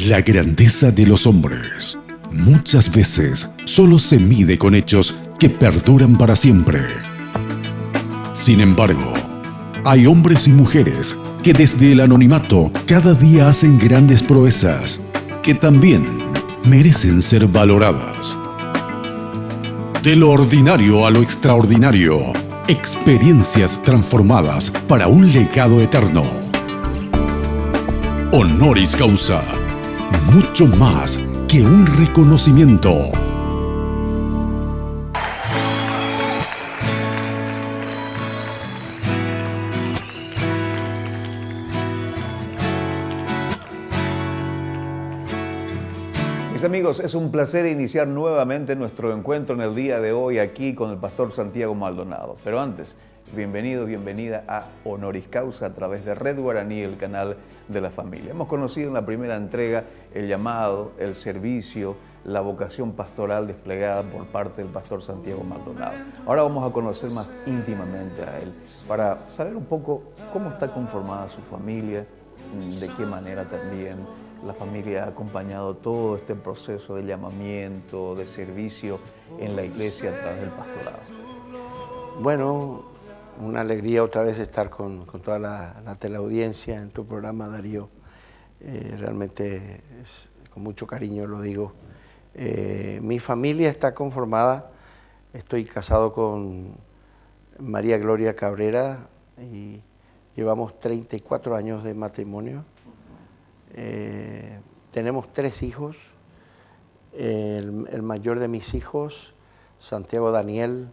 La grandeza de los hombres muchas veces solo se mide con hechos que perduran para siempre. Sin embargo, hay hombres y mujeres que desde el anonimato cada día hacen grandes proezas, que también merecen ser valoradas. De lo ordinario a lo extraordinario, experiencias transformadas para un legado eterno. Honoris causa, mucho más que un reconocimiento. Mis amigos, es un placer iniciar nuevamente nuestro encuentro en el día de hoy aquí con el pastor Santiago Maldonado. Pero antes, bienvenido, bienvenida a Honoris Causa a través de Red Guaraní, el canal de la familia. Hemos conocido en la primera entrega el llamado, el servicio, la vocación pastoral desplegada por parte del pastor Santiago Maldonado. Ahora vamos a conocer más íntimamente a él para saber un poco cómo está conformada su familia, de qué manera también la familia ha acompañado todo este proceso de llamamiento, de servicio en la iglesia a través del pastorado. Bueno, una alegría otra vez estar con toda la teleaudiencia en tu programa, Darío. Realmente con mucho cariño lo digo. Mi familia está conformada, estoy casado con María Gloria Cabrera y llevamos 34 años de matrimonio. Tenemos 3 hijos. El mayor de mis hijos, Santiago Daniel,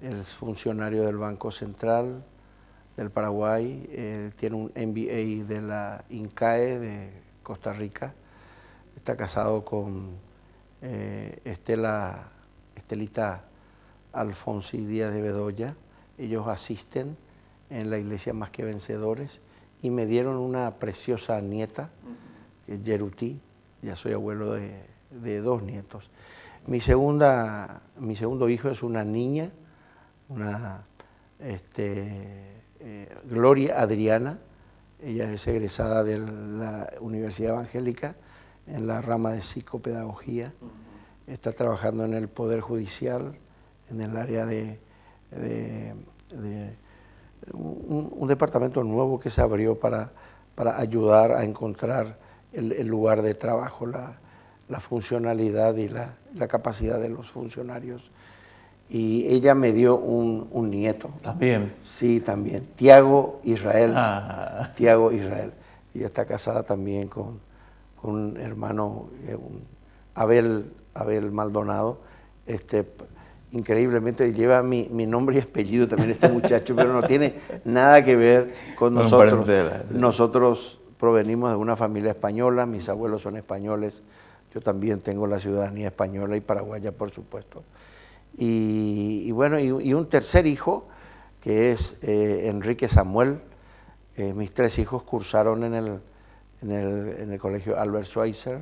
es funcionario del Banco Central del Paraguay, tiene un MBA de la INCAE de Costa Rica, está casado con Estelita Alfonsi Díaz de Bedoya. Ellos asisten en la iglesia Más que Vencedores y me dieron una preciosa nieta, que es Yeruti. Ya soy abuelo de 2 nietos. Mi segundo hijo es una niña, Gloria Adriana. Ella es egresada de la Universidad Evangélica en la rama de psicopedagogía. Está trabajando en el Poder Judicial, en el área de un departamento nuevo que se abrió para ayudar a encontrar el lugar de trabajo, la funcionalidad y la capacidad de los funcionarios. Y ella me dio un nieto. ¿También? Sí, también. Tiago Israel. Tiago Israel. Ella está casada también con un hermano, Abel Maldonado. Increíblemente lleva mi nombre y apellido también este muchacho, pero no tiene nada que ver con nosotros. Nosotros provenimos de una familia española, mis abuelos son españoles, yo también tengo la ciudadanía española y paraguaya, por supuesto. Y bueno, y un tercer hijo, que es Enrique Samuel. Mis 3 hijos cursaron en el colegio Albert Schweitzer,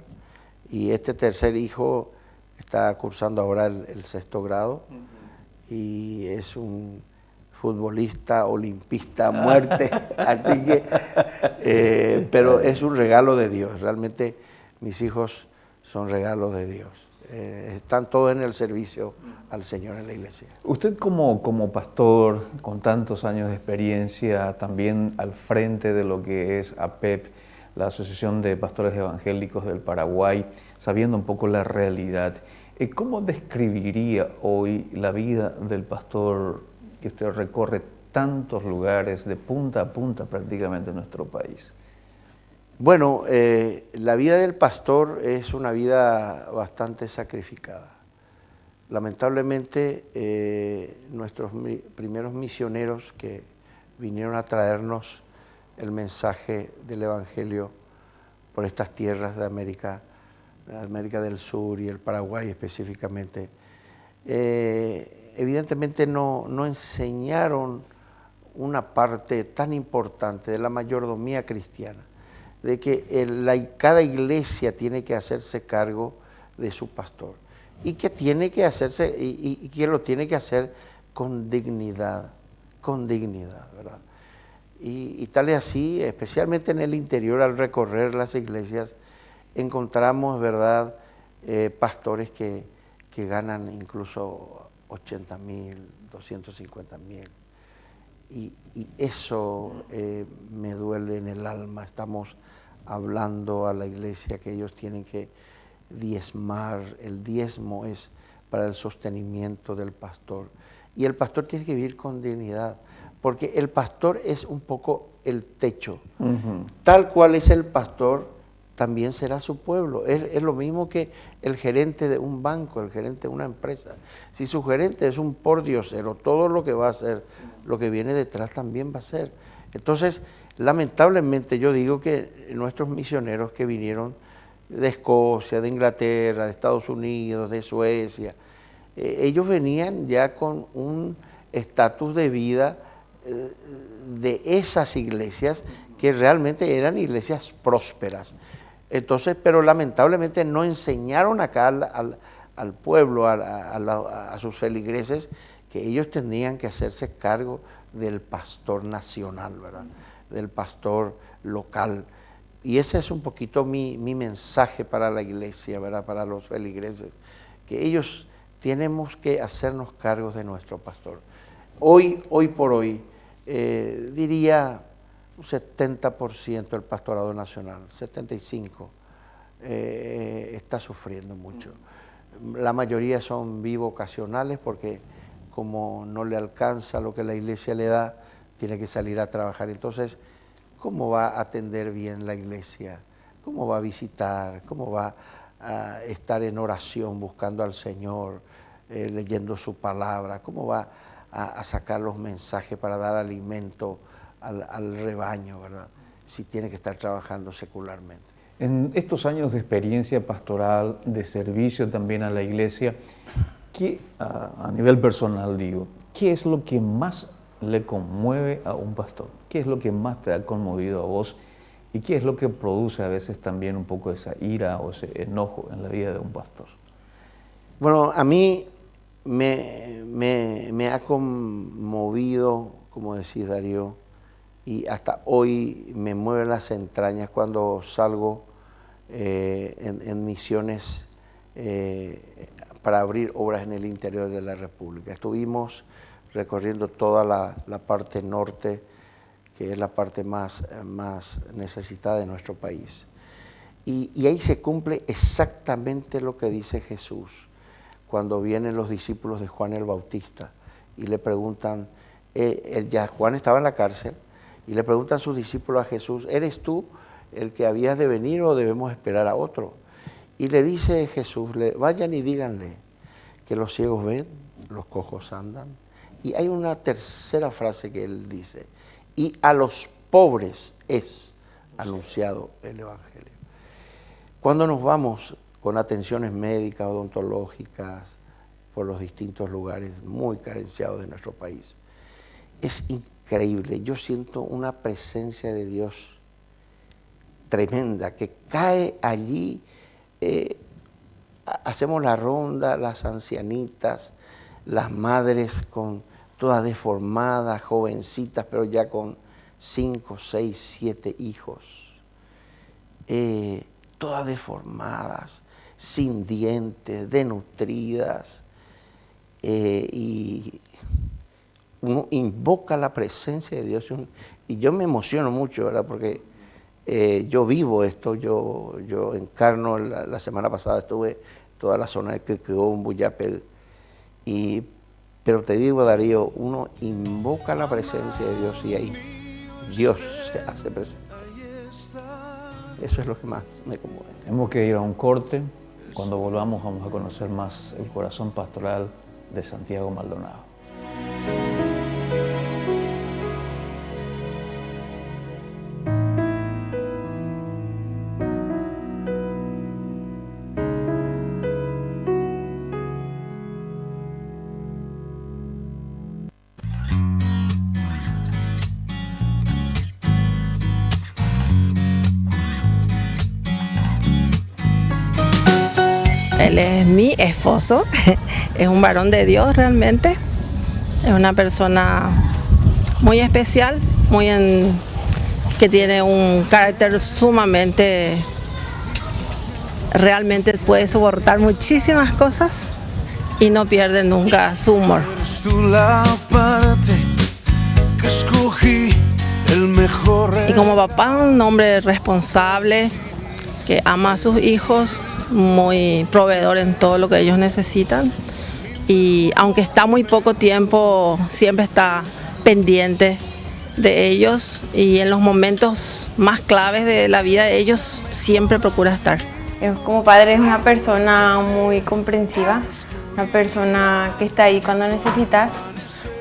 y este tercer hijo está cursando ahora el 6º grado, y es un futbolista, olimpista a muerte, así que, pero es un regalo de Dios. Realmente mis hijos son regalos de Dios. Están todos en el servicio al Señor en la iglesia. Usted como pastor, con tantos años de experiencia, también al frente de lo que es APEP, la Asociación de Pastores Evangélicos del Paraguay, sabiendo un poco la realidad, ¿cómo describiría hoy la vida del pastor que usted recorre tantos lugares de punta a punta prácticamente en nuestro país? Bueno, la vida del pastor es una vida bastante sacrificada. Lamentablemente, nuestros primeros misioneros que vinieron a traernos el mensaje del Evangelio por estas tierras de América del Sur y el Paraguay específicamente, evidentemente no enseñaron una parte tan importante de la mayordomía cristiana, de que cada iglesia tiene que hacerse cargo de su pastor y que tiene que hacerse y que lo tiene que hacer con dignidad, ¿verdad? Y tal es así, especialmente en el interior, al recorrer las iglesias, encontramos, ¿verdad?, pastores que ganan incluso 80.000, 250.000. Y eso me duele en el alma. Estamos hablando a la iglesia que ellos tienen que diezmar. El diezmo es para el sostenimiento del pastor. Y el pastor tiene que vivir con dignidad, porque el pastor es un poco el techo. Tal cual es el pastor, también será su pueblo. Es lo mismo que el gerente de un banco, el gerente de una empresa. Si su gerente es un pordiosero, todo lo que va a hacer, lo que viene detrás también va a ser. Entonces, lamentablemente yo digo que nuestros misioneros que vinieron de Escocia, de Inglaterra, de Estados Unidos, de Suecia, ellos venían ya con un estatus de vida de esas iglesias que realmente eran iglesias prósperas. Entonces, pero lamentablemente no enseñaron acá al pueblo, a sus feligreses, que ellos tenían que hacerse cargo del pastor nacional, ¿verdad?, del pastor local. Y ese es un poquito mi mensaje para la iglesia, ¿verdad?, para los feligreses, que ellos tenemos que hacernos cargo de nuestro pastor. Hoy por hoy, diría un 70% del pastorado nacional, 75%, está sufriendo mucho. La mayoría son bivocacionales porque como no le alcanza lo que la iglesia le da, tiene que salir a trabajar. Entonces, ¿cómo va a atender bien la iglesia? ¿Cómo va a visitar? ¿Cómo va a estar en oración buscando al Señor, leyendo su palabra? ¿Cómo va a sacar los mensajes para dar alimento al rebaño, ¿verdad?, si tiene que estar trabajando secularmente? En estos años de experiencia pastoral, de servicio también a la iglesia, ¿qué, a nivel personal digo, qué es lo que más le conmueve a un pastor? ¿Qué es lo que más te ha conmovido a vos? ¿Y qué es lo que produce a veces también un poco esa ira o ese enojo en la vida de un pastor? Bueno, a mí me ha conmovido, como decís, Darío, y hasta hoy me mueven las entrañas cuando salgo en misiones para abrir obras en el interior de la República. Estuvimos recorriendo toda la parte norte, que es la parte más necesitada de nuestro país. Y ahí se cumple exactamente lo que dice Jesús cuando vienen los discípulos de Juan el Bautista y le preguntan, ya Juan estaba en la cárcel, y le preguntan sus discípulos a Jesús, ¿eres tú el que habías de venir o debemos esperar a otro? Y le dice Jesús, vayan y díganle que los ciegos ven, los cojos andan. Y hay una tercera frase que él dice, y a los pobres es anunciado el Evangelio. Cuando nos vamos con atenciones médicas, odontológicas, por los distintos lugares muy carenciados de nuestro país, es increíble. Yo siento una presencia de Dios tremenda que cae allí. Hacemos la ronda, las ancianitas, las madres con todas deformadas, jovencitas, pero ya con 5, 6, 7 hijos, todas deformadas, sin dientes, desnutridas, y uno invoca la presencia de Dios y yo me emociono mucho, ¿verdad?, porque yo vivo esto, yo encarno. La semana pasada estuve en toda la zona de Quequeón, Buyapel, pero te digo, Darío, uno invoca la presencia de Dios y ahí Dios se hace presente. Eso es lo que más me conmueve. Tenemos que ir a un corte. Cuando volvamos vamos a conocer más el corazón pastoral de Santiago Maldonado. Él es mi esposo, es un varón de Dios realmente, es una persona muy especial, que tiene un carácter sumamente realmente puede soportar muchísimas cosas y no pierde nunca su humor. Y como papá, un hombre responsable, que ama a sus hijos, muy proveedor en todo lo que ellos necesitan. Y aunque está muy poco tiempo, siempre está pendiente de ellos y en los momentos más claves de la vida de ellos siempre procura estar. Como padre es una persona muy comprensiva, una persona que está ahí cuando necesitas.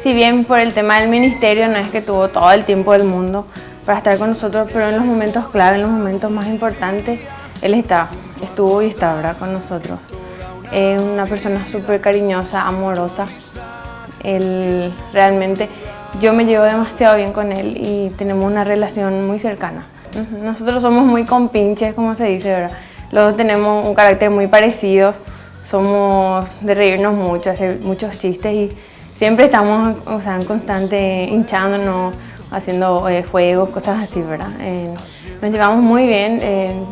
Si bien por el tema del ministerio no es que tuvo todo el tiempo del mundo para estar con nosotros, pero en los momentos clave, en los momentos más importantes, él estuvo y está ahora con nosotros. Es una persona súper cariñosa, amorosa. Él realmente, yo me llevo demasiado bien con él y tenemos una relación muy cercana. Nosotros somos muy compinches, como se dice, ¿verdad? Los dos tenemos un carácter muy parecido, somos de reírnos mucho, hacer muchos chistes y siempre estamos, en constante hinchándonos, haciendo juegos, cosas así, ¿verdad? Nos llevamos muy bien,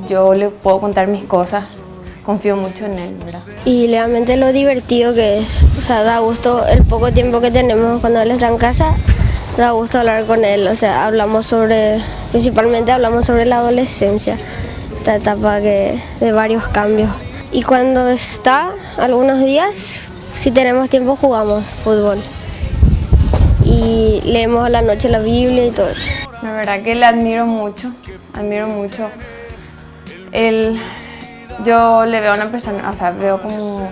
yo le puedo contar mis cosas, confío mucho en él, ¿verdad? Y realmente lo divertido que es, da gusto el poco tiempo que tenemos cuando él está en casa, da gusto hablar con él, principalmente hablamos sobre la adolescencia, esta etapa de varios cambios. Y cuando está, algunos días, si tenemos tiempo, jugamos fútbol. Y leemos a la noche la Biblia y todo eso. La verdad que le admiro mucho, yo le veo a una persona, veo como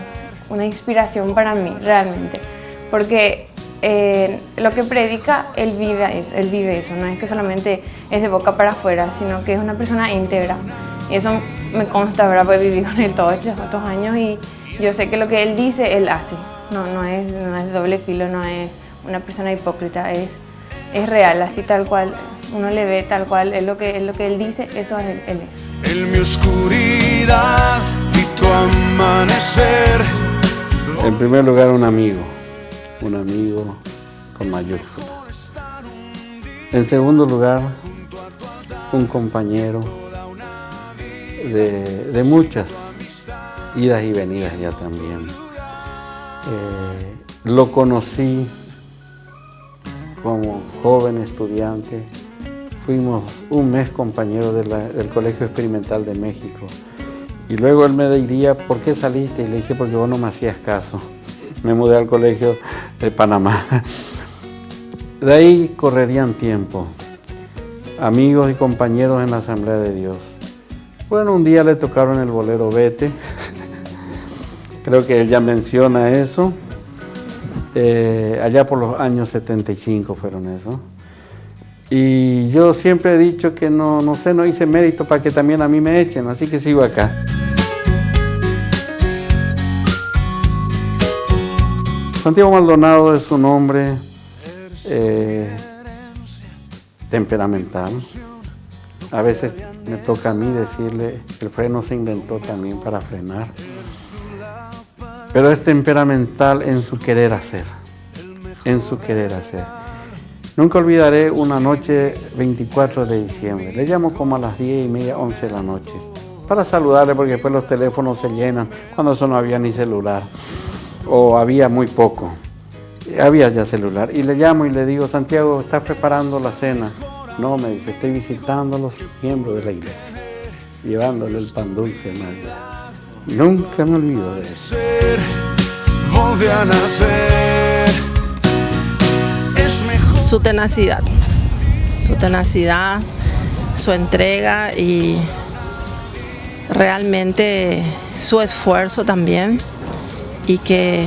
una inspiración para mí, realmente. Porque lo que predica, él vive eso, no es que solamente es de boca para afuera, sino que es una persona íntegra. Y eso me consta, ¿verdad? Pues viví con él todos estos años y yo sé que lo que él dice, él hace. No es doble filo, no es una persona hipócrita, es real, así tal cual, uno le ve tal cual, es lo que él dice, eso es él es. En mi oscuridad vi tu amanecer. En primer lugar, un amigo con mayúscula. En segundo lugar, un compañero de muchas idas y venidas ya también. Lo conocí como joven estudiante, fuimos un mes compañeros del Colegio Experimental de México y luego él me diría, ¿por qué saliste? Y le dije, porque vos no me hacías caso. Me mudé al Colegio de Panamá. De ahí correrían tiempo, amigos y compañeros en la Asamblea de Dios. Bueno, un día le tocaron el bolero Vete, creo que él ya menciona eso. Allá por los años 75 fueron eso. Y yo siempre he dicho que no hice mérito para que también a mí me echen, así que sigo acá. Santiago Maldonado es un hombre temperamental. A veces me toca a mí decirle, el freno se inventó también para frenar. Pero es temperamental en su querer hacer, Nunca olvidaré una noche 24 de diciembre. Le llamo como a las 10:30, 11 de la noche, para saludarle porque después los teléfonos se llenan, cuando eso no había ni celular, o había muy poco. Había ya celular. Y le llamo y le digo, Santiago, ¿estás preparando la cena? No, me dice, estoy visitando a los miembros de la iglesia, llevándole el pan dulce de Navidad. Nunca me olvido de eso. Volví a nacer. Su tenacidad, su entrega y realmente su esfuerzo también, y que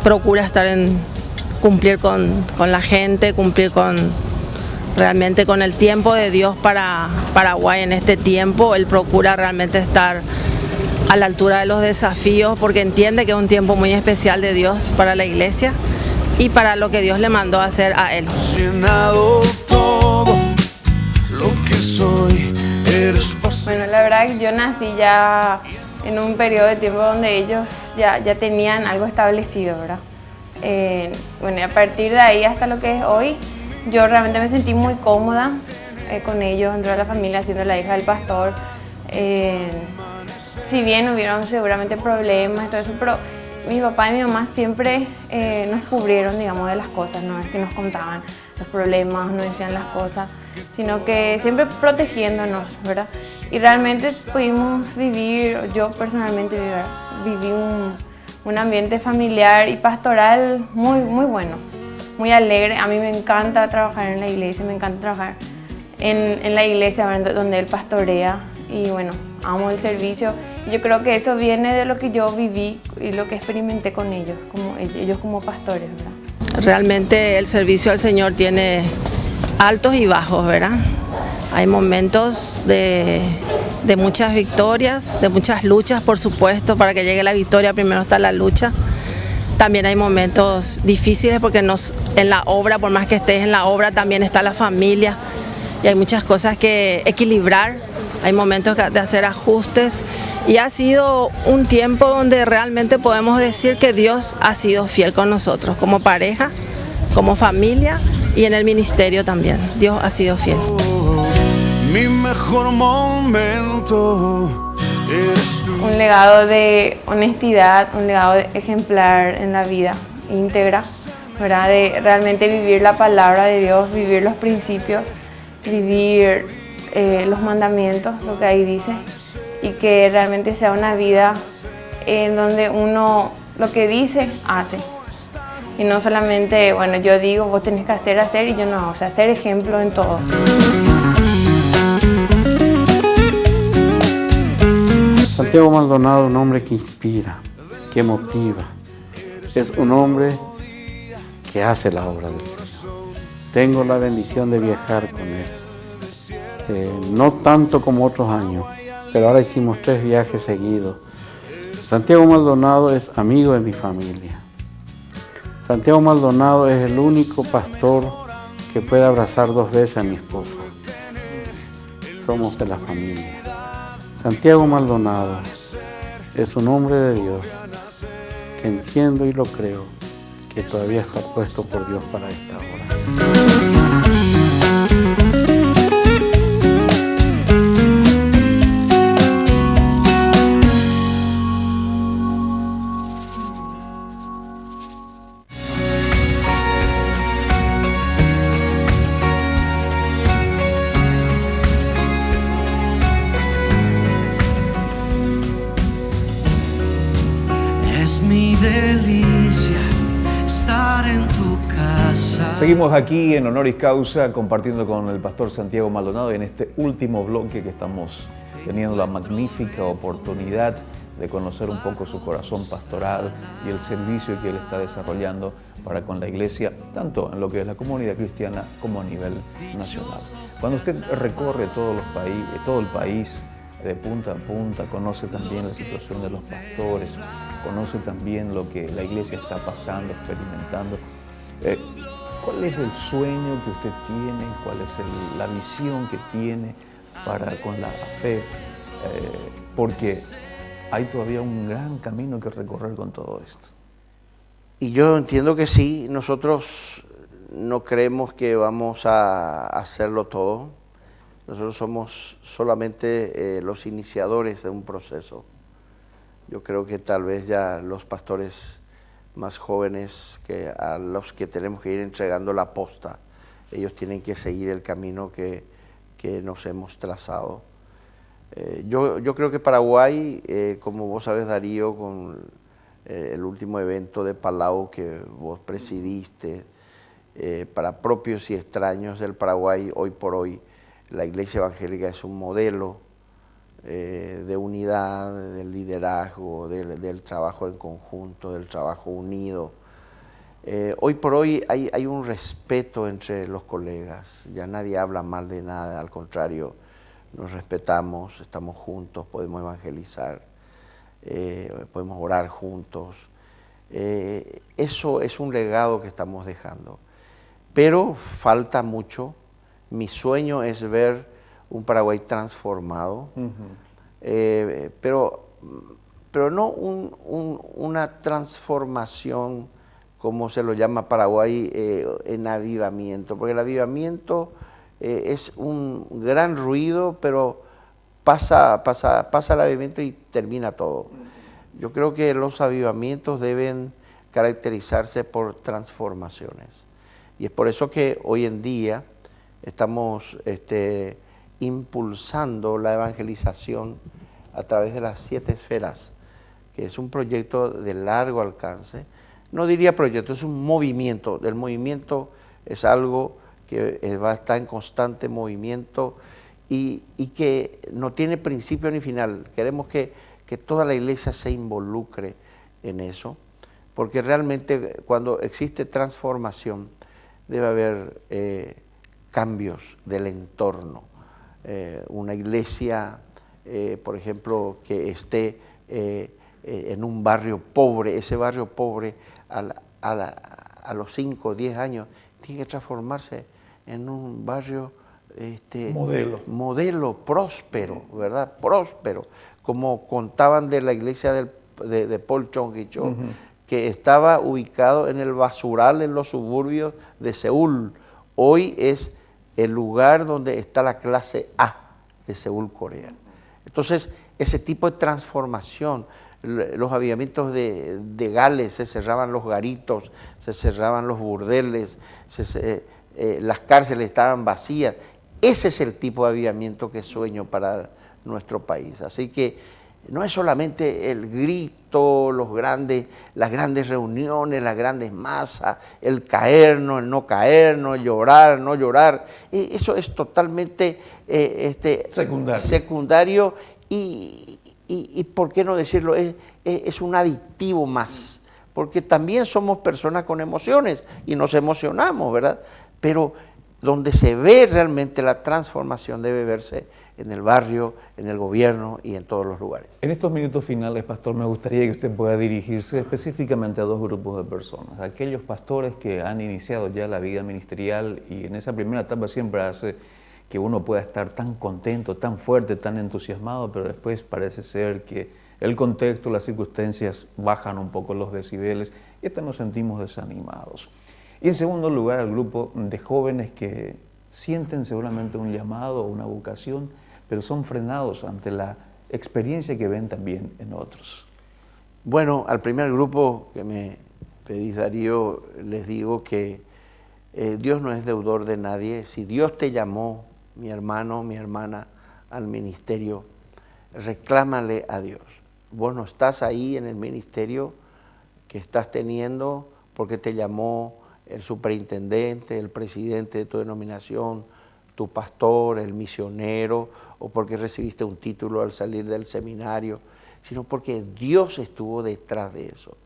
procura cumplir con la gente, realmente con el tiempo de Dios para Paraguay en este tiempo. Él procura realmente estar a la altura de los desafíos porque entiende que es un tiempo muy especial de Dios para la iglesia y para lo que Dios le mandó a hacer a él. Llenado todo lo que soy, eres bueno, la verdad que yo nací ya en un periodo de tiempo donde ellos ya tenían algo establecido, ¿verdad? Bueno, y a partir de ahí hasta lo que es hoy, yo realmente me sentí muy cómoda con ellos, dentro de la familia, siendo la hija del pastor. si bien hubieron seguramente problemas y todo eso, pero mi papá y mi mamá siempre nos cubrieron, digamos, de las cosas, no es que nos contaban los problemas, no decían las cosas, sino que siempre protegiéndonos, ¿verdad? Y realmente pudimos vivir, yo personalmente viví un ambiente familiar y pastoral muy, muy bueno, muy alegre. A mí me encanta trabajar en la iglesia, me encanta trabajar en la iglesia donde él pastorea y bueno, amo el servicio. Yo creo que eso viene de lo que yo viví y lo que experimenté con ellos como pastores, ¿verdad? Realmente el servicio al Señor tiene altos y bajos, ¿verdad? Hay momentos de muchas victorias, de muchas luchas, por supuesto. Para que llegue la victoria primero está la lucha. También hay momentos difíciles porque en la obra, por más que estés en la obra, también está la familia y hay muchas cosas que equilibrar. Hay momentos de hacer ajustes y ha sido un tiempo donde realmente podemos decir que Dios ha sido fiel con nosotros, como pareja, como familia y en el ministerio también. Dios ha sido fiel. Mi mejor momento eres tú. Un legado de honestidad, un legado ejemplar en la vida íntegra, ¿verdad? De realmente vivir la palabra de Dios, vivir los principios, vivir los mandamientos, lo que ahí dice, y que realmente sea una vida en donde uno lo que dice, hace. Y no solamente, bueno, yo digo, vos tenés que hacer, y yo no, o sea, ser ejemplo en todo. Santiago Maldonado, un hombre que inspira, que motiva. Es un hombre que hace la obra del Señor. Tengo la bendición de viajar con él. No tanto como otros años, pero ahora hicimos 3 viajes seguidos. Santiago Maldonado es amigo de mi familia. Santiago Maldonado es el único pastor que puede abrazar 2 veces a mi esposa. Somos de la familia. Santiago Maldonado es un hombre de Dios que entiendo y lo creo que todavía está puesto por Dios para esta hora. Es mi delicia estar en tu casa. Seguimos aquí en Honoris Causa compartiendo con el pastor Santiago Maldonado en este último bloque que estamos teniendo la magnífica oportunidad de conocer un poco su corazón pastoral y el servicio que él está desarrollando para con la iglesia, tanto en lo que es la comunidad cristiana como a nivel nacional. Cuando usted recorre todo el país de punta a punta, conoce también la situación de los pastores, conoce también lo que la iglesia está pasando, experimentando. ¿Cuál es el sueño que usted tiene? ¿Cuál es la visión que tiene para con la fe? Porque hay todavía un gran camino que recorrer con todo esto. Y yo entiendo que sí, nosotros no creemos que vamos a hacerlo todo. Nosotros somos solamente los iniciadores de un proceso. Yo creo que tal vez ya los pastores más jóvenes, a los que tenemos que ir entregando la posta, ellos tienen que seguir el camino que nos hemos trazado. Yo creo que Paraguay, como vos sabes, Darío, con el último evento de Palau que vos presidiste, para propios y extraños del Paraguay, hoy por hoy, la Iglesia Evangélica es un modelo de unidad, del liderazgo, del trabajo en conjunto, del trabajo unido. Hoy por hoy hay un respeto entre los colegas, ya nadie habla mal de nada, al contrario, nos respetamos, estamos juntos, podemos evangelizar, podemos orar juntos. Eso es un legado que estamos dejando, pero falta mucho. Mi sueño es ver un Paraguay transformado, pero no una transformación como se lo llama Paraguay en avivamiento, porque el avivamiento es un gran ruido, pero pasa el avivamiento y termina todo. Yo creo que los avivamientos deben caracterizarse por transformaciones. Y es por eso que hoy en día estamos impulsando la evangelización a través de las 7 esferas, que es un proyecto de largo alcance. No diría proyecto, es un movimiento. El movimiento es algo que va a estar en constante movimiento y que no tiene principio ni final. Queremos que toda la iglesia se involucre en eso, porque realmente cuando existe transformación debe haber cambios del entorno. Una iglesia, por ejemplo, que esté en un barrio pobre, ese barrio pobre a los 5 o 10 años tiene que transformarse en un barrio modelo próspero, ¿verdad? Próspero, como contaban de la iglesia de Paul Chung-hee-cho, que estaba ubicado en el basural en los suburbios de Seúl. Hoy es el lugar donde está la clase A de Seúl, Corea. Entonces, ese tipo de transformación, los avivamientos de Gales, se cerraban los garitos, se cerraban los burdeles, las cárceles estaban vacías. Ese es el tipo de avivamiento que sueño para nuestro país. Así que no es solamente el grito, las grandes reuniones, las grandes masas, el caernos, el no caernos, el llorar, no llorar. Eso es totalmente secundario y ¿por qué no decirlo? Es un aditivo más, porque también somos personas con emociones y nos emocionamos, ¿verdad? Pero donde se ve realmente la transformación debe verse en el barrio, en el gobierno y en todos los lugares. En estos minutos finales, pastor, me gustaría que usted pueda dirigirse específicamente a 2 grupos de personas. Aquellos pastores que han iniciado ya la vida ministerial y en esa primera etapa siempre hace que uno pueda estar tan contento, tan fuerte, tan entusiasmado, pero después parece ser que el contexto, las circunstancias bajan un poco los decibeles y hasta nos sentimos desanimados. Y en segundo lugar, al grupo de jóvenes que sienten seguramente un llamado o una vocación, pero son frenados ante la experiencia que ven también en otros. Bueno, al primer grupo que me pedís, Darío, les digo que Dios no es deudor de nadie. Si Dios te llamó, mi hermano, mi hermana, al ministerio, reclámale a Dios. Vos no estás ahí en el ministerio que estás teniendo porque te llamó el superintendente, el presidente de tu denominación, tu pastor, el misionero, o porque recibiste un título al salir del seminario, sino porque Dios estuvo detrás de eso.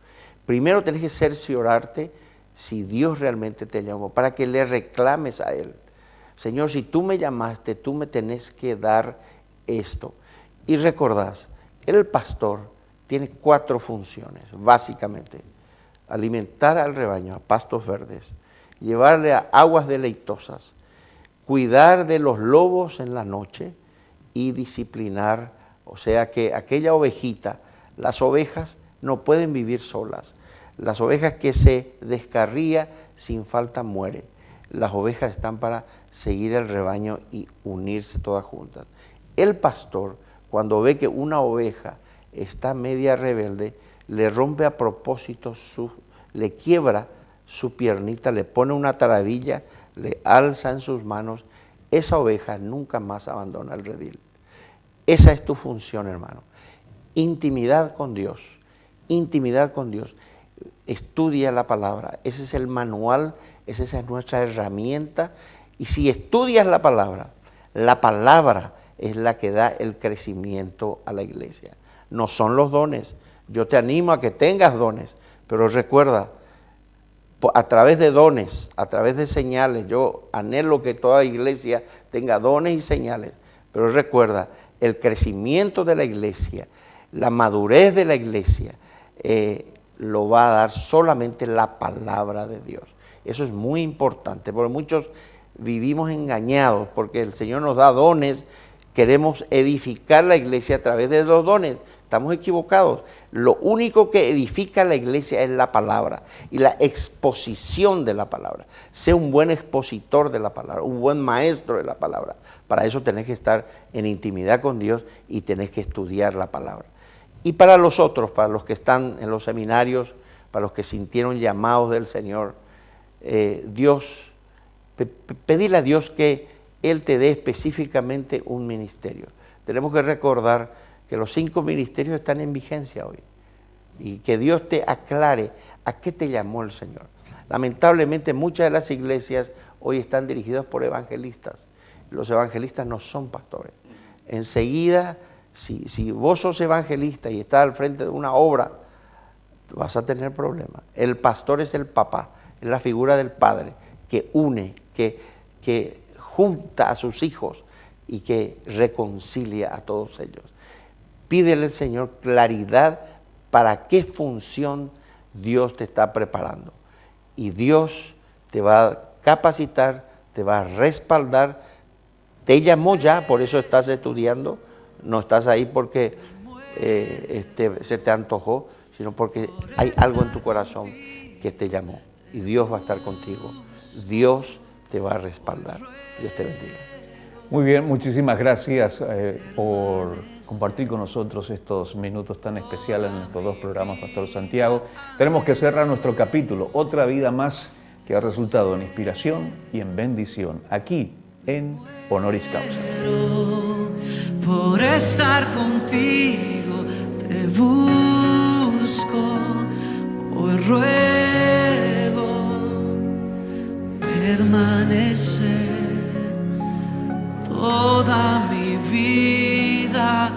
Primero tenés que cerciorarte si Dios realmente te llamó, para que le reclames a Él. Señor, si tú me llamaste, tú me tenés que dar esto. Y recordás, el pastor tiene 4 funciones, básicamente. Alimentar al rebaño a pastos verdes, llevarle a aguas deleitosas, cuidar de los lobos en la noche y disciplinar, o sea que aquella ovejita, las ovejas no pueden vivir solas. Las ovejas que se descarría sin falta muere. Las ovejas están para seguir el rebaño y unirse todas juntas. El pastor, cuando ve que una oveja está media rebelde, le rompe a propósito, le quiebra su piernita, le pone una taravilla, le alza en sus manos. Esa oveja nunca más abandona el redil. Esa es tu función, hermano. Intimidad con Dios, intimidad con Dios. Estudia la palabra, ese es el manual, esa es nuestra herramienta. Y si estudias la palabra es la que da el crecimiento a la iglesia. No son los dones. Yo te animo a que tengas dones, pero recuerda, a través de dones, a través de señales, yo anhelo que toda iglesia tenga dones y señales, pero recuerda, el crecimiento de la iglesia, la madurez de la iglesia, lo va a dar solamente la palabra de Dios. Eso es muy importante, porque muchos vivimos engañados, porque el Señor nos da dones queremos edificar la iglesia a través de los dones. Estamos equivocados. Lo único que edifica la iglesia es la palabra y la exposición de la palabra. Sé un buen expositor de la palabra, un buen maestro de la palabra. Para eso tenés que estar en intimidad con Dios y tenés que estudiar la palabra. Y para los otros, para los que están en los seminarios, para los que sintieron llamados del Señor, pedirle a Dios que Él te dé específicamente un ministerio. Tenemos que recordar que los 5 ministerios están en vigencia hoy y que Dios te aclare a qué te llamó el Señor. Lamentablemente muchas de las iglesias hoy están dirigidas por evangelistas. Los evangelistas no son pastores. Enseguida, si vos sos evangelista y estás al frente de una obra, vas a tener problemas. El pastor es el papá, es la figura del padre que une, que junta a sus hijos y que reconcilia a todos ellos. Pídele al Señor claridad para qué función Dios te está preparando. Y Dios te va a capacitar, te va a respaldar. Te llamó ya, por eso estás estudiando. No estás ahí porque se te antojó, sino porque hay algo en tu corazón que te llamó. Y Dios va a estar contigo. Dios te va a respaldar. Dios te bendiga. Muy bien, muchísimas gracias por compartir con nosotros estos minutos tan especiales en estos 2 programas, Pastor Santiago. Tenemos que cerrar nuestro capítulo, otra vida más que ha resultado en inspiración y en bendición, aquí en Honoris Causa. Por estar contigo te busco, hoy ruego permanecer toda mi vida.